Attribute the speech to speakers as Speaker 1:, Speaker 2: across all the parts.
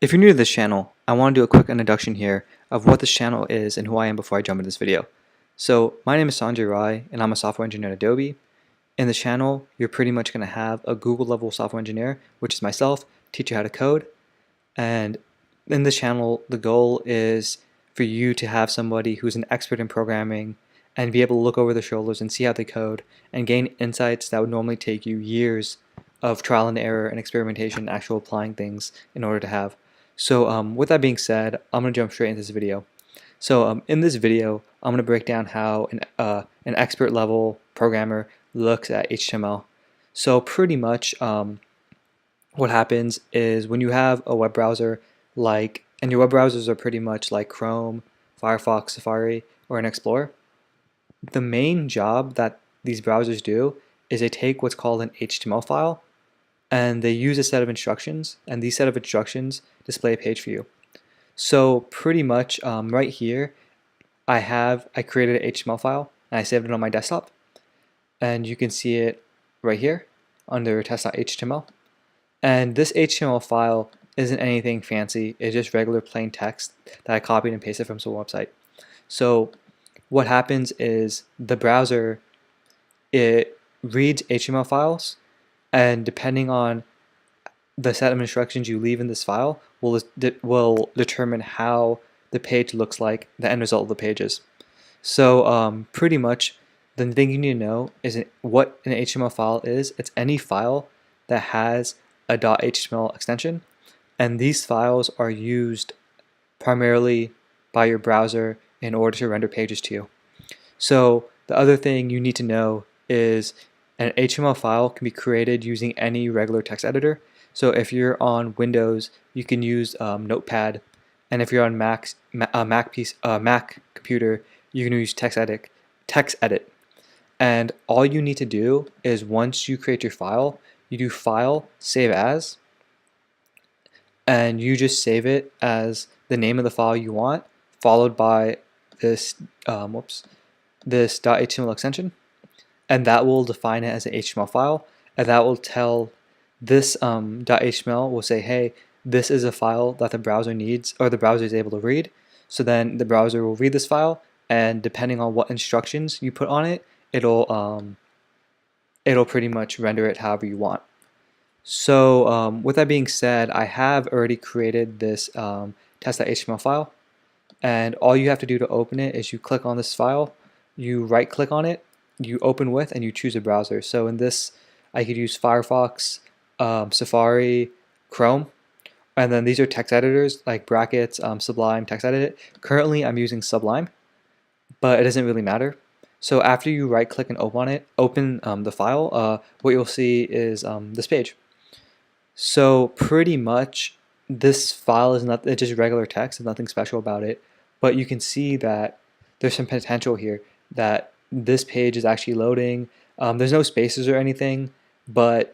Speaker 1: If you're new to this channel, I want to do a quick introduction here of what this channel is and who I am before I jump into this video. So, my name is Sanjay Rai, and I'm a software engineer at Adobe. In the channel, you're pretty much going to have a Google level software engineer, which is myself, teach you how to code. And in this channel, the goal is for you to have somebody who's an expert in programming and be able to look over their shoulders and see how they code and gain insights that would normally take you years of trial and error and experimentation, actual applying things in order to have. So with that being said, I'm going to jump straight into this video. So in this video, I'm going to break down how an expert level programmer looks at HTML. So pretty much what happens is when you have a web browser and your web browsers are pretty much like Chrome, Firefox, Safari, or an Explorer, the main job that these browsers do is they take what's called an HTML file and they use a set of instructions, and these set of instructions display a page for you. So pretty much right here I created an HTML file and I saved it on my desktop, and you can see it right here under test.html. And this HTML file isn't anything fancy, it's just regular plain text that I copied and pasted from some website. So what happens is the browser, it reads HTML files, and depending on the set of instructions you leave in this file will determine how the page looks like, the end result of the pages. So pretty much the thing you need to know is what an HTML file is. It's any file that has a .html extension, and these files are used primarily by your browser in order to render pages to you. So the other thing you need to know is an HTML file can be created using any regular text editor. So if you're on Windows, you can use Notepad, and if you're on Mac computer, you can use TextEdit. And all you need to do is once you create your file, you do File, Save As, and you just save it as the name of the file you want, followed by this this .html extension, and that will define it as an HTML file, and that will tell this .html will say, hey, this is a file that the browser needs, or the browser is able to read. So then the browser will read this file, and depending on what instructions you put on it, it'll pretty much render it however you want. So with that being said, I have already created this test.html file, and all you have to do to open it is you click on this file, you right click on it, you open with, and you choose a browser. So in this, I could use Firefox, Safari, Chrome, and then these are text editors like brackets, Sublime, TextEdit. Currently I'm using Sublime, but it doesn't really matter. So after you right click and open the file, what you'll see is this page. So pretty much this file is it's just regular text, there's nothing special about it, but you can see that there's some potential here that this page is actually loading. There's no spaces or anything, but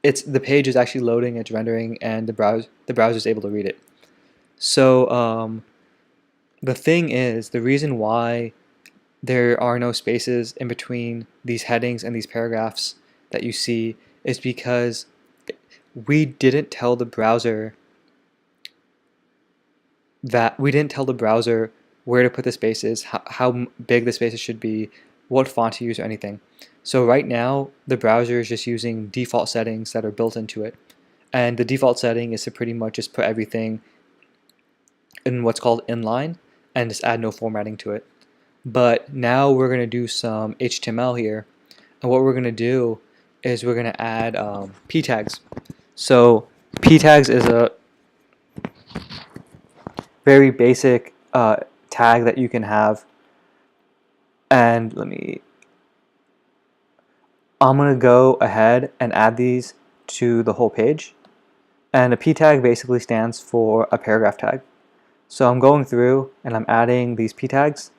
Speaker 1: the page is actually loading, it's rendering, and the browser is able to read it. So the thing is, the reason why there are no spaces in between these headings and these paragraphs that you see is because we didn't tell the browser where to put the spaces, how big the spaces should be, what font to use, or anything. So right now the browser is just using default settings that are built into it, and the default setting is to pretty much just put everything in what's called inline and just add no formatting to it. But now we're going to do some HTML here, and what we're going to do is we're going to add p tags. So p tags is a very basic tag that you can have, and I'm going to go ahead and add these to the whole page. And a p tag basically stands for a paragraph tag. So I'm going through and I'm adding these p tags,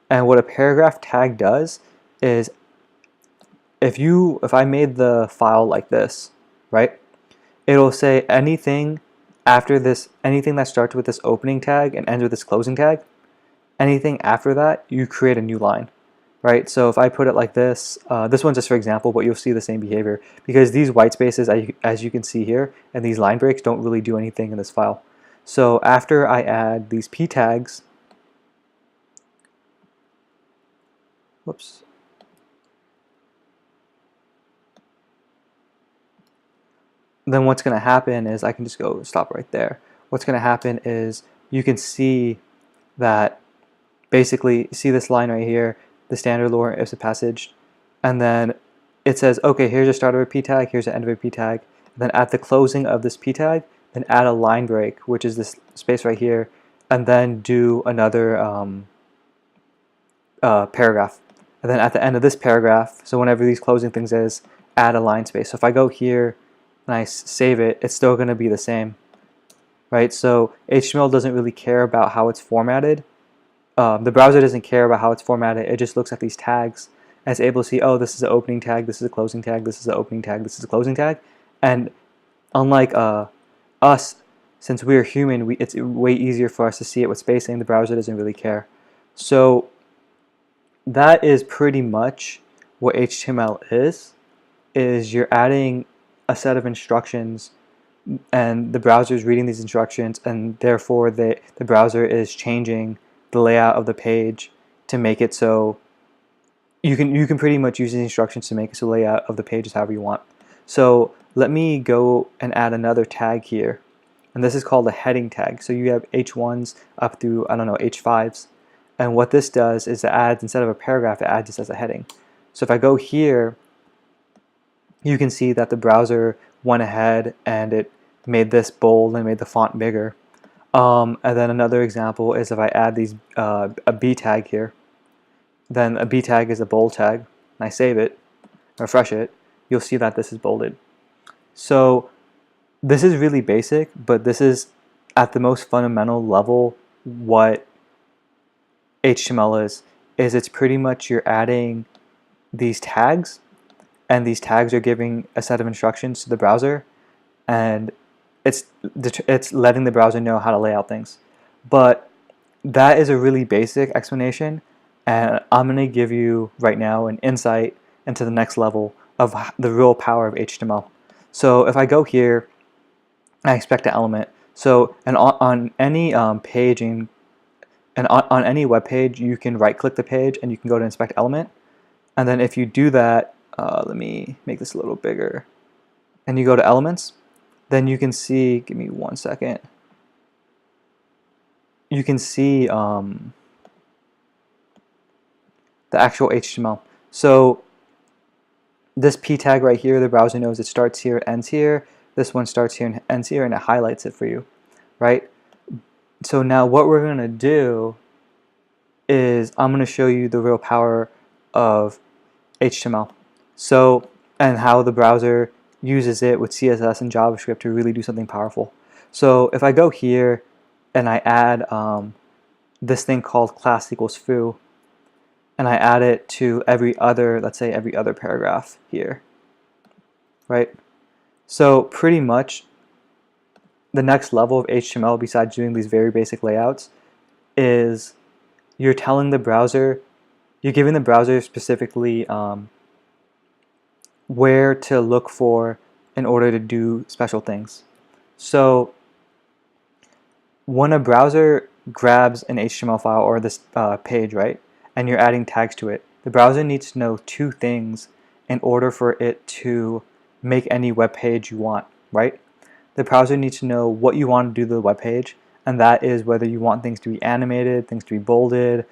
Speaker 1: and what a paragraph tag does is if I made the file like this, right, it'll say anything after this, anything that starts with this opening tag and ends with this closing tag, anything after that, you create a new line. right? So if I put it like this, this one's just for example, but you'll see the same behavior because these white spaces, as you can see here, and these line breaks don't really do anything in this file. So after I add these p tags, whoops, then what's going to happen is I can just go stop right there. What's going to happen is you can see that basically, see this line right here, the standard lorem ipsum passage, and then it says, okay, here's the start of a p tag, here's the end of a p tag, and then at the closing of this p tag, then add a line break, which is this space right here, and then do another paragraph. And then at the end of this paragraph, so whenever these closing things is, add a line space. So if I go here and I save it, it's still going to be the same, right? So HTML doesn't really care about how it's formatted. The browser doesn't care about how it's formatted. It just looks at these tags and is able to see, oh, this is an opening tag, this is a closing tag, this is an opening tag, this is a closing tag. And unlike us, since we're human, it's way easier for us to see it with spacing. The browser doesn't really care. So that is pretty much what HTML is you're adding a set of instructions and the browser is reading these instructions, and therefore the browser is changing the layout of the page to make it so you can pretty much use these instructions to make it so the layout of the page is however you want. So let me go and add another tag here, and this is called a heading tag. So you have H1s up through, I don't know, H5s, and what this does is it adds, instead of a paragraph, it adds this as a heading. So if I go here, you can see that the browser went ahead and it made this bold and made the font bigger. And then another example is if I add these a B tag here, then a B tag is a bold tag, and I save it, refresh it, you'll see that this is bolded. So this is really basic, but this is at the most fundamental level what HTML is it's pretty much you're adding these tags, and these tags are giving a set of instructions to the browser, and it's letting the browser know how to lay out things. But that is a really basic explanation, and I'm going to give you right now an insight into the next level of the real power of HTML. So if I go here, I expect an element. So and on any page and on any web page, you can right-click the page and you can go to inspect element. And then if you do that, let me make this a little bigger, and you go to elements, then you can see, give me 1 second, you can see the actual HTML. So this p tag right here, the browser knows it starts here, ends here. This one starts here and ends here, and it highlights it for you, right? So now what we're going to do is I'm going to show you the real power of HTML. So, and how the browser uses it with CSS and JavaScript to really do something powerful. So if I go here and I add this thing called class equals foo, and I add it to every other, let's say every other paragraph here, right? So pretty much the next level of HTML, besides doing these very basic layouts, is you're telling the browser, you're giving the browser specifically where to look for in order to do special things. So when a browser grabs an HTML file or this page, right, and you're adding tags to it, the browser needs to know two things in order for it to make any web page you want, right? The browser needs to know what you want to do to the web page, and that is whether you want things to be animated, things to be bolded,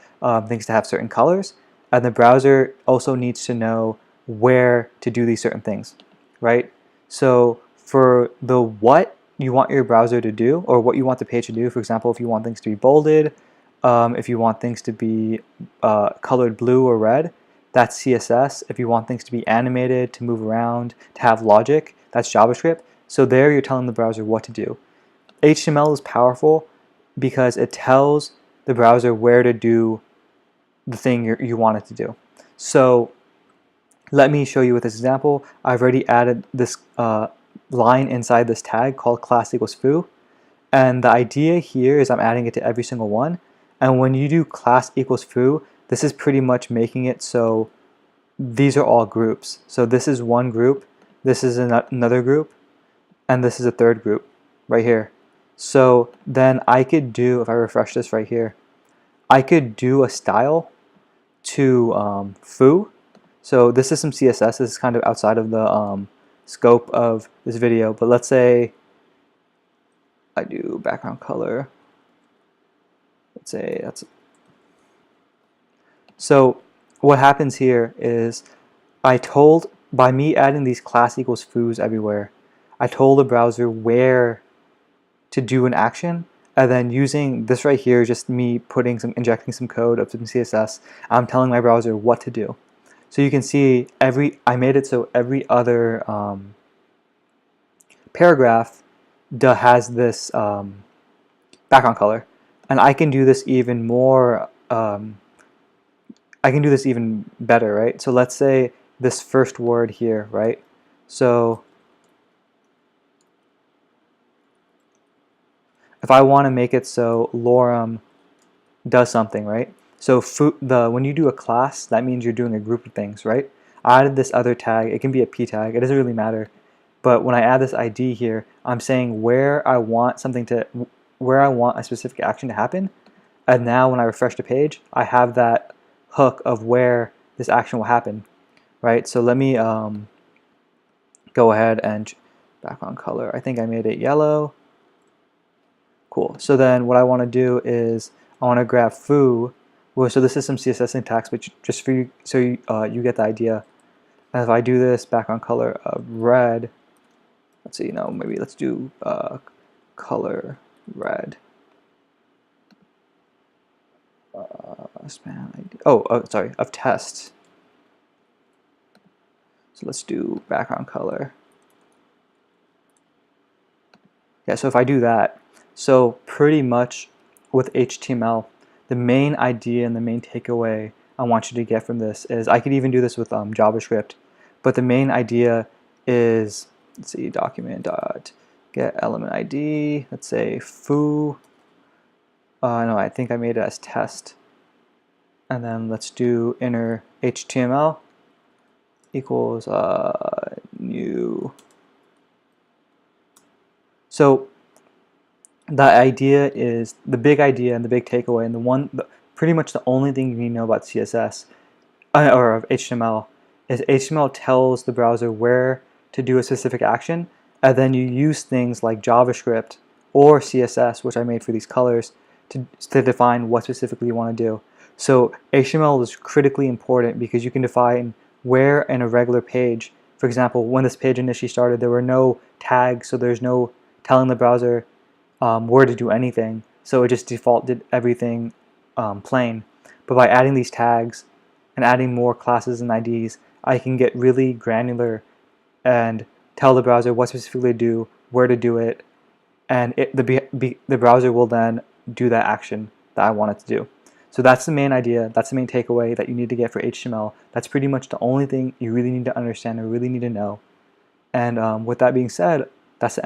Speaker 1: things to have certain colors. And the browser also needs to know where to do these certain things, right? So for the what you want your browser to do, or what you want the page to do, for example, if you want things to be bolded, if you want things to be colored blue or red, that's CSS. If you want things to be animated, to move around, to have logic, that's JavaScript. So there you're telling the browser what to do. HTML is powerful because it tells the browser where to do the thing you want it to do. So let me show you with this example. I've already added this line inside this tag called class equals foo, and the idea here is I'm adding it to every single one. And when you do class equals foo, this is pretty much making it so these are all groups. So this is one group, this is another group, and this is a third group right here. So then I could do, if I refresh this right here, I could do a style to foo. So this is some CSS. This is kind of outside of the scope of this video, but let's say I do background color. Let's say that's. So what happens here is by me adding these class equals foos everywhere, I told the browser where to do an action, and then using this right here, just me injecting some code of some CSS, I'm telling my browser what to do. So you can see I made it so every other paragraph has this background color, and I can do this even more. I can do this even better, right? So let's say this first word here, right? So if I want to make it so lorem does something, right? So when you do a class, that means you're doing a group of things, right? I added this other tag. It can be a p tag. It doesn't really matter. But when I add this ID here, I'm saying where I want a specific action to happen. And now when I refresh the page, I have that hook of where this action will happen, right? So let me go ahead and background color. I think I made it yellow. Cool. So then what I want to do is I want to grab foo. Well, so this is some CSS syntax, but just for you, so you get the idea. And if I do this background color of red, let's see, maybe let's do color red. Span ID. Oh, sorry, of test. So let's do background color. Yeah, so if I do that, so pretty much with HTML, the main idea and the main takeaway I want you to get from this is, I could even do this with JavaScript, but the main idea is, let's see, document.get element ID, let's say foo, no, I think I made it as test, and then let's do inner HTML equals new. So the idea is, the big idea and the big takeaway, and pretty much the only thing you need to know about CSS or of HTML is HTML tells the browser where to do a specific action, and then you use things like JavaScript or CSS, which I made for these colors, to define what specifically you want to do. So HTML is critically important because you can define where in a regular page, for example, when this page initially started, there were no tags, so there's no telling the browser where to do anything, so it just default did everything plain. But by adding these tags and adding more classes and IDs, I can get really granular and tell the browser what specifically to do, where to do it, and the browser will then do that action that I want it to do. So that's the main idea, that's the main takeaway that you need to get for HTML. That's pretty much the only thing you really need to understand and really need to know. And with that being said, that's the end.